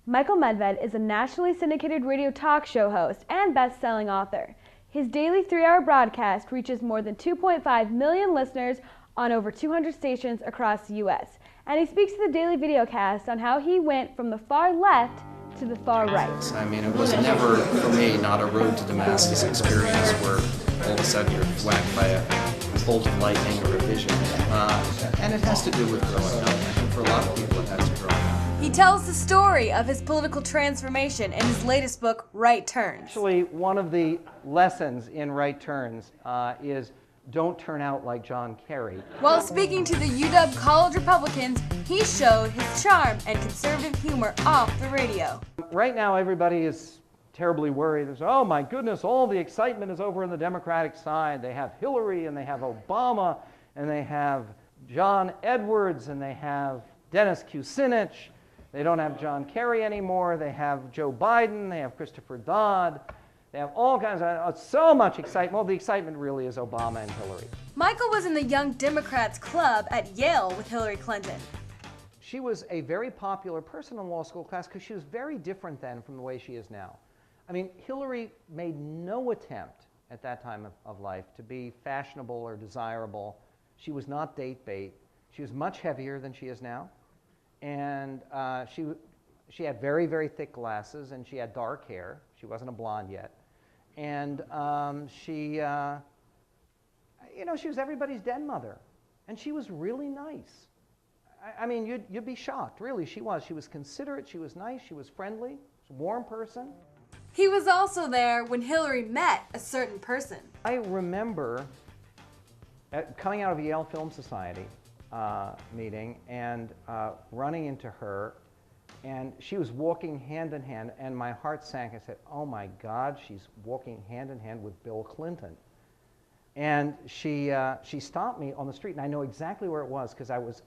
Michael Medved is a nationally syndicated radio talk show host and best-selling author. His daily 3-hour broadcast reaches more than 2.5 million listeners on over 200 stations across the U.S. And he speaks to the daily Videocast on how he went from the far left to the far right. I mean, it was never, for me, not a road to Damascus experience where all of a sudden you're whacked by a bolt of lightning or a vision. And it has to do with growing up. I think for a lot of people it has to grow up. He tells the story of his political transformation in his latest book, Right Turns. Actually, one of the lessons in Right Turns is don't turn out like John Kerry. While speaking to the UW College Republicans, he showed his charm and conservative humor off the radio. Right now, everybody is terribly worried. There's, oh my goodness, all the excitement is over on the Democratic side. They have Hillary, and they have Obama, and they have John Edwards, and they have Dennis Kucinich. They don't have John Kerry anymore. They have Joe Biden. They have Christopher Dodd. They have all kinds of, so much excitement. Well, the excitement really is Obama and Hillary. Michael was in the Young Democrats Club at Yale with Hillary Clinton. She was a very popular person in law school class because she was very different then from the way she is now. I mean, Hillary made no attempt at that time of life to be fashionable or desirable. She was not date bait. She was much heavier than she is now. And she had very, very thick glasses, and she had dark hair. She wasn't a blonde yet. And she was everybody's den mother. And she was really nice. I mean, you'd be shocked, really. She was. She was considerate, she was nice, she was friendly, she was a warm person. He was also there when Hillary met a certain person. I remember coming out of a Yale Film Society meeting and running into her, and she was walking hand in hand, and my heart sank. I said, oh my God, she's walking hand in hand with Bill Clinton. And she stopped me on the street, and I know exactly where it was because I was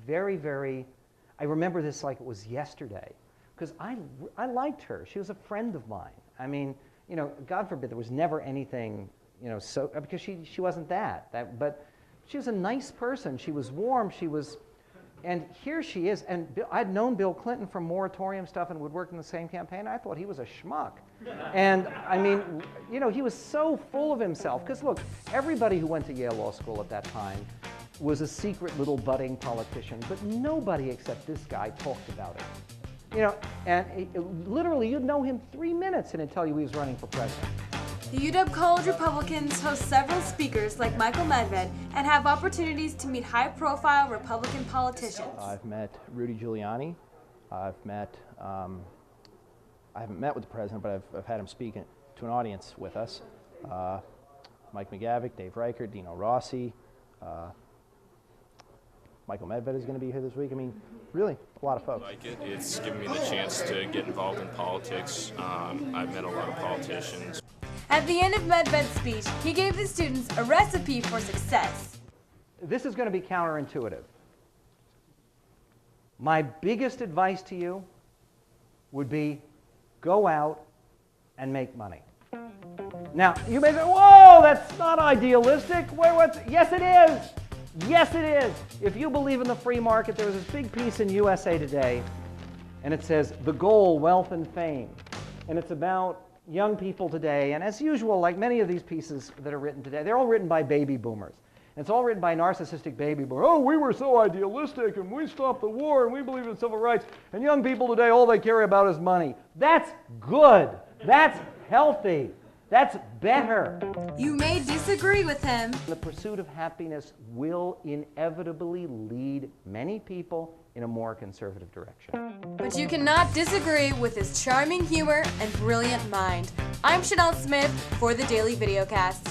I remember this like it was yesterday, because I liked her. She was a friend of mine. I mean, God forbid there was never anything, because she wasn't that, but she was a nice person. She was warm. And here she is, and I'd known Bill Clinton from moratorium stuff and would work in the same campaign. I thought he was a schmuck. And I mean, he was so full of himself. Because look, everybody who went to Yale Law School at that time was a secret little budding politician, but nobody except this guy talked about it. And literally you'd know him 3 minutes and it'd tell you he was running for president. The UW College Republicans host several speakers like Michael Medved and have opportunities to meet high-profile Republican politicians. I've met Rudy Giuliani. I haven't met with the president, but I've had him speak to an audience with us. Mike McGavick, Dave Reichert, Dino Rossi. Michael Medved is going to be here this week. I mean, really, a lot of folks. It's given me the chance to get involved in politics. I've met a lot of politicians. At the end of Medved's speech, he gave the students a recipe for success. This is going to be counterintuitive. My biggest advice to you would be go out and make money. Now, you may say, whoa, that's not idealistic. Yes, it is. Yes, it is. If you believe in the free market, there was this big piece in USA Today, and it says, the goal, wealth, and fame. And it's about young people today, and as usual, like many of these pieces that are written today, they're all written by baby boomers. And it's all written by narcissistic baby boomers. Oh, we were so idealistic, and we stopped the war, and we believe in civil rights, and young people today, all they care about is money. That's good. That's healthy. That's better. You may disagree with him. The pursuit of happiness will inevitably lead many people in a more conservative direction. But you cannot disagree with his charming humor and brilliant mind. I'm Chanel Smith for the Daily Videocast.